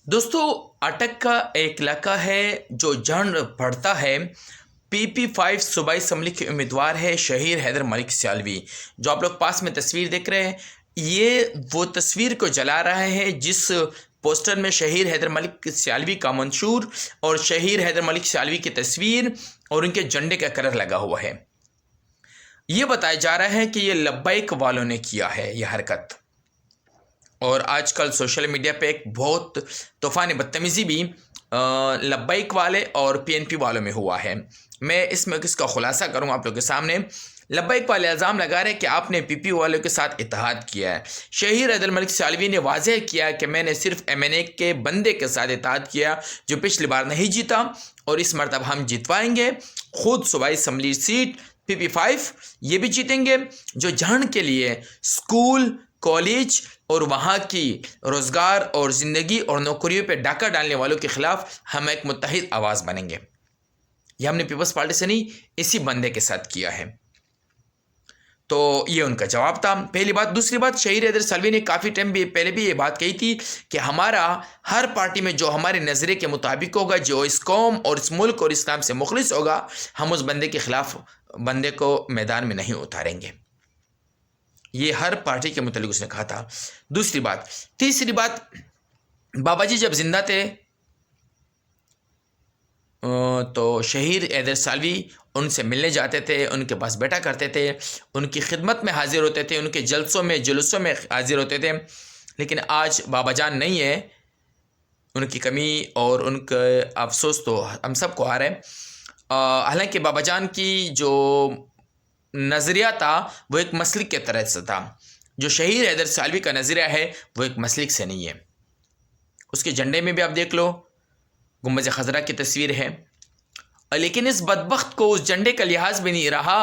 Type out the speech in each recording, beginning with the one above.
दोस्तों, अटक का एक इलाका है जो जंग पड़ता है। PP5 सूबाई असम्बली के उम्मीदवार है शहीर हैदर मलिक सियालवी। जो आप लोग पास में तस्वीर देख रहे हैं, ये वो तस्वीर को जला रहा है जिस पोस्टर में शहीर हैदर मलिक सियालवी का मंशूर और शहीर हैदर मलिक सियालवी की तस्वीर और उनके झंडे का कलर लगा हुआ है। ये बताया जा रहा है कि ये लब्बैक वालों ने किया है ये हरकत। और आजकल सोशल मीडिया पे एक बहुत तूफ़ान बदतमीज़ी भी लब्बैक वाले और PNP वालों में हुआ है। मैं इसमें इसका खुलासा करूँ आप लोगों के सामने। लब्बैक वाले इल्ज़ाम लगा रहे हैं कि आपने PP वालों के साथ इत्तेहाद किया है। शहीर हैदर मलिक सियालवी ने वाज़ेह किया कि मैंने सिर्फ MNA के बंदे के साथ इत्तेहाद किया जो पिछली बार नहीं जीता और इस मरतब हम जितवाएंगे। खुद सूबाई असम्बली सीट PP5 ये भी जीतेंगे। जो जहन के लिए स्कूल, कॉलेज और वहाँ की रोज़गार और ज़िंदगी और नौकरियों पे डाका डालने वालों के ख़िलाफ़ हम एक मुत्तहिद आवाज़ बनेंगे। ये हमने पीपल्स पार्टी से नहीं, इसी बंदे के साथ किया है। तो ये उनका जवाब था, पहली बात। दूसरी बात, शहीर हैदर सियालवी ने काफ़ी टाइम भी पहले भी ये बात कही थी कि हमारा हर पार्टी में जो हमारे नज़रिए के मुताबिक होगा, जो इस कौम और इस मुल्क और इस्लाम से मुखलिस होगा, हम उस बंदे के ख़िलाफ़ बंदे को मैदान में नहीं उतारेंगे। ये हर पार्टी के मुतालिक उसने कहा था। दूसरी बात। तीसरी बात, बाबा जी जब जिंदा थे तो शहीर हैदर सियालवी उनसे मिलने जाते थे, उनके पास बैठा करते थे, उनकी खिदमत में हाजिर होते थे, उनके जलसों में जुलूसों में हाजिर होते थे। लेकिन आज बाबा जान नहीं है, उनकी कमी और उनका अफसोस तो हम सबको आ रहा है। हालांकि बाबा जान की जो नज़रिया था वो एक मसलिक के तरह से था। जो शहीर हैदर सियालवी का नज़रिया है वो एक मसलिक से नहीं है। उसके झंडे में भी आप देख लो, गुंबज खजरा की तस्वीर है, लेकिन इस बदबख्त को उस झंडे का लिहाज भी नहीं रहा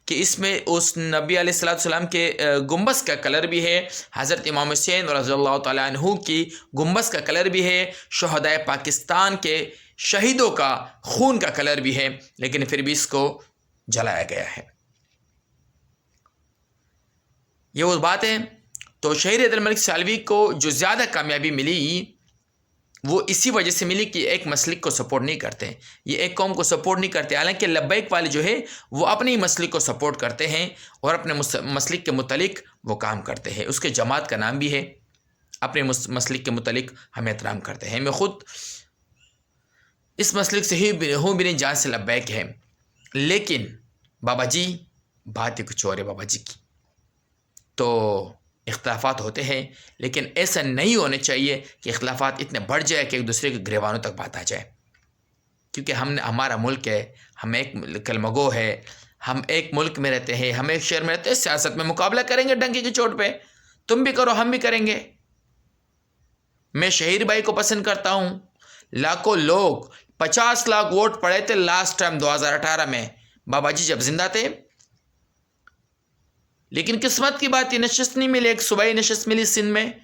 कि इसमें उस नबी अलैहिस्सलाम के गुंबज का कलर भी है, हज़रत इमाम हुसैन रज़ियल्लाहु तआला अन्हु की गुंबज का कलर भी है, शुहदाए पाकिस्तान के शहीदों का खून का कलर भी है, लेकिन फिर भी इसको जलाया गया है। ये वो बात है। तो शहीर हैदर मलिक सियालवी को जो ज़्यादा कामयाबी मिली वो इसी वजह से मिली कि एक मसलिक को सपोर्ट नहीं करते, ये एक कौम को सपोर्ट नहीं करते। हालांकि लब्बैक वाले जो है वो अपने ही मसलिक को सपोर्ट करते हैं और अपने मसलिक के मुतालिक वो काम करते हैं। उसके जमात का नाम भी है, अपने मसलिक के मुतालिक हम एहतराम करते हैं। मैं ख़ुद इस मसलिक से ही हूँ भी नहीं, जान से लब्बैक है। लेकिन बाबा जी बात ही कुछ और है बाबा जी की। तो इख्तिलाफ़ात होते हैं, लेकिन ऐसा नहीं होने चाहिए कि इख्तिलाफ़ात इतने बढ़ जाए कि एक दूसरे के गिरबानों तक बात आ जाए। क्योंकि हमारा मुल्क है, हम एक कलमगो है, हम एक मुल्क में रहते हैं, हम एक शहर में रहते हैं। सियासत में मुकाबला करेंगे डंके की चोट पे, तुम भी करो हम भी करेंगे। मैं शहीर भाई को पसंद करता हूँ। लाखों लोग 50 लाख वोट पड़े थे लास्ट टाइम 2018 में बाबा जी जब जिंदा थे, लेकिन किस्मत की बात, ये नशस्त नहीं मिली। एक सूबाई नशस्त मिली सिंध में,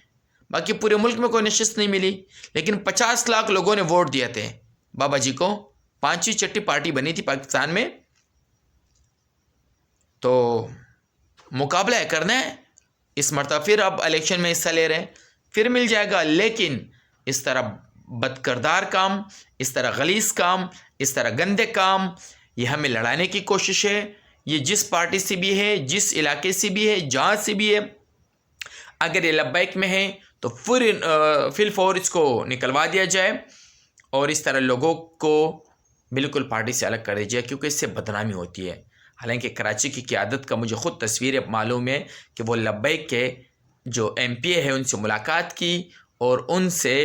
बाकी पूरे मुल्क में कोई नशस्त नहीं मिली। लेकिन 50 लाख लोगों ने वोट दिए थे बाबा जी को। 5वीं छठी पार्टी बनी थी पाकिस्तान में। तो मुकाबला है करना है, इस मरतबा फिर अब इलेक्शन में हिस्सा ले रहे हैं, फिर मिल जाएगा। लेकिन इस तरह बदकिरदार काम, इस तरह गलीज़ काम, इस तरह गंदे काम, ये हमें लड़ाने की कोशिश है। ये जिस पार्टी से भी है, जिस इलाके से भी है, जहाँ से भी है, अगर ये लब्बैक में है तो फिल फौर इसको निकलवा दिया जाए और इस तरह लोगों को बिल्कुल पार्टी से अलग कर दिया जाए, क्योंकि इससे बदनामी होती है। हालांकि कराची की क़यादत का मुझे ख़ुद तस्वीर मालूम है कि वो लब्बैक के जो MP है उनसे मुलाकात की और उनसे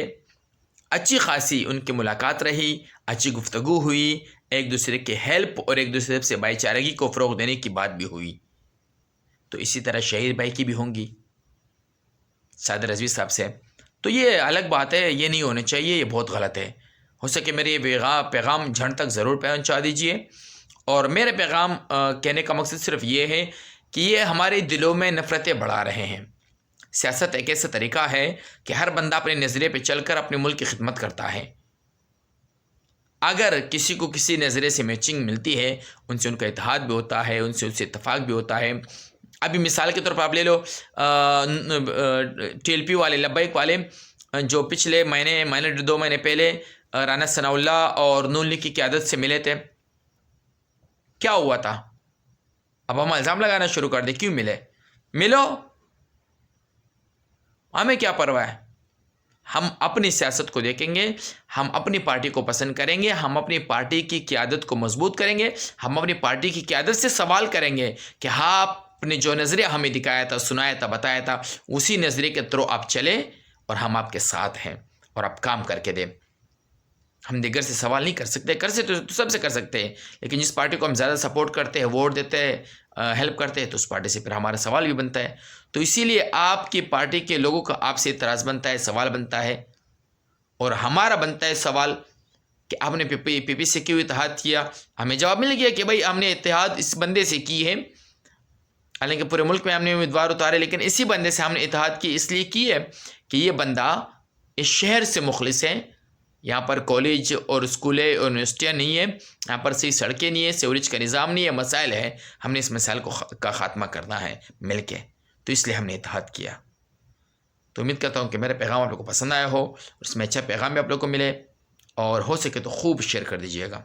अच्छी खासी उनकी मुलाकात रही, अच्छी गुफ्तगू हुई, एक दूसरे के हेल्प और एक दूसरे से भाईचारगी को फ़रोग़ देने की बात भी हुई। तो इसी तरह शहीर भाई की भी होंगी सादर रज़वी साहब से। तो ये अलग बात है, ये नहीं होने चाहिए, ये बहुत गलत है। हो सके मेरे ये पैगाम झंड तक ज़रूर पहुँचा दीजिए। और मेरे पैगाम कहने का मकसद सिर्फ ये है कि ये हमारे दिलों में नफ़रतें बढ़ा रहे हैं। सियासत एक ऐसा तरीक़ा है कि हर बंदा अपने नज़रिए पे चलकर अपने मुल्क की खिदमत करता है। अगर किसी को किसी नज़रिए से मैचिंग मिलती है, उनसे उनका इत्तेहाद भी होता है, उनसे इत्तेफाक भी होता है। अभी मिसाल के तौर पर आप ले लो TLP वाले, लब्बैक वाले جو پچھلے مہینے 2 مہینے پہلے رانا ثناء اللہ اور نون لیگ کی قیادت سے ملے تھے، کیا ہوا تھا؟ اب ہم الزام لگانا شروع کر دیں، کیوں ملو، ہمیں کیا پرواہ ہے؟ ہم اپنی سیاست کو دیکھیں گے، ہم اپنی پارٹی کو پسند کریں گے، ہم اپنی پارٹی کی قیادت کو مضبوط کریں گے، ہم اپنی پارٹی کی قیادت سے سوال کریں گے کہ ہاں آپ نے جو نظریہ ہمیں دکھایا تھا، سنایا تھا، بتایا تھا، اسی نظریے کے تھرو آپ چلیں اور ہم آپ کے ساتھ ہیں اور آپ کام کر کے دیں۔ ہم دیگر سے سوال نہیں کر سکتے، کر سکتے تو سب سے کر سکتے ہیں، لیکن جس پارٹی کو ہم زیادہ سپورٹ کرتے ہیں، ووٹ دیتے ہیں، ہیلپ کرتے ہیں، تو اس پارٹی سے پھر ہمارا سوال بھی بنتا ہے۔ تو اسی لیے آپ کی پارٹی کے لوگوں کا آپ سے اعتراض بنتا ہے، سوال بنتا ہے، اور ہمارا بنتا ہے سوال کہ آپ نے پی پی سے کیوں اتحاد کیا؟ ہمیں جواب مل گیا کہ بھائی ہم نے اتحاد اس بندے سے کی ہے، حالانکہ پورے ملک میں ہم نے امیدوار اتارے، لیکن اسی بندے سے ہم نے اتحاد کی اس لیے کی ہے کہ یہ بندہ اس شہر سے مخلص ہے، یہاں پر کالج اور اسکولیں اور یونیورسٹیاں نہیں ہیں، یہاں پر صحیح سڑکیں نہیں ہیں، سیوریج کا نظام نہیں ہے، مسائل ہے، ہم نے اس مسائل کا خاتمہ کرنا ہے مل کے، تو اس لیے ہم نے اتحاد کیا۔ تو امید کرتا ہوں کہ میرا پیغام آپ لوگ کو پسند آیا ہو، اور اس میں اچھا پیغام بھی آپ لوگ کو ملے، اور ہو سکے تو خوب شیئر کر دیجیے گا۔